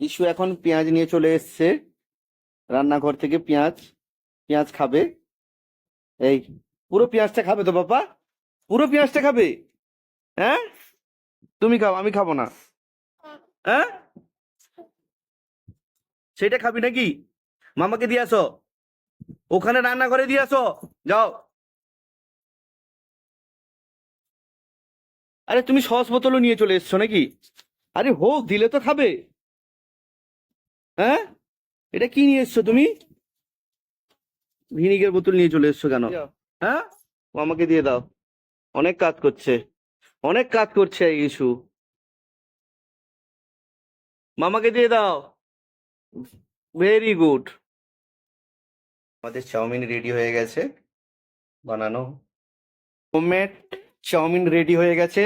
Issue এখন পেঁয়াজ নিয়ে চলে এসছে রান্নাঘর থেকে। পেঁয়াজ পেঁয়াজ খাবে। এই পুরো পেঁয়াজটা খাবে তো বাবা? পুরো পেঁয়াজটা খাবে? হ্যাঁ, তুমি খাও, আমি খাবো না। হ্যাঁ, সেটা খাবি নাকি? মামাকে দিয়ে আসো, ওখানে রান্নাঘরে দিয়ে আসো, যাও। আরে তুমি সস বোতলও নিয়ে চলে এসছো নাকি? আরে হোক, দিলে তো খাবে। হ্যাঁ, এটা কি নিয়ে এসছো তুমি? ভিনিগার বোতল নিয়ে চলে এসছো কেন? হ্যাঁ, ও আমাকে দিয়ে দাও। অনেক কাজ করছে, অনেক কাজ করছে এই ইস্যু। মামাকে দিয়ে দাও। Very good. আমাদের চাউমিন রেডি হয়ে গেছে বানানো। হোমমেড চাউমিন রেডি হয়ে গেছে।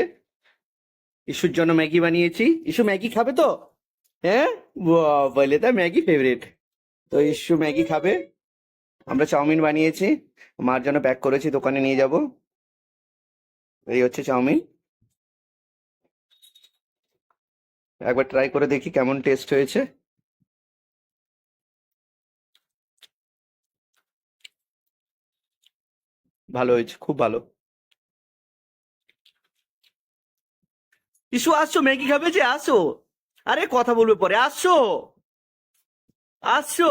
ইস্যুর জন্য ম্যাগি বানিয়েছি। ইস্যু ম্যাগি খাবে তো? হ্যাঁ, বলে তা ম্যাগি ফেভারিট। তো ইস্যু ম্যাগি খাবে। আমরা চাউমিন বানিয়েছি, মার জন্য প্যাক করেছি, দোকানে নিয়ে যাব। এই হচ্ছে চাউমিন। একবার ট্রাই করে দেখি কেমন টেস্ট হয়েছে। ভালো হয়েছে, খুব ভালো। ইস্যু আসছো, ম্যাগি খাবে যে? আসো। আরে কথা বলবে পরে, আসছো, আসছো।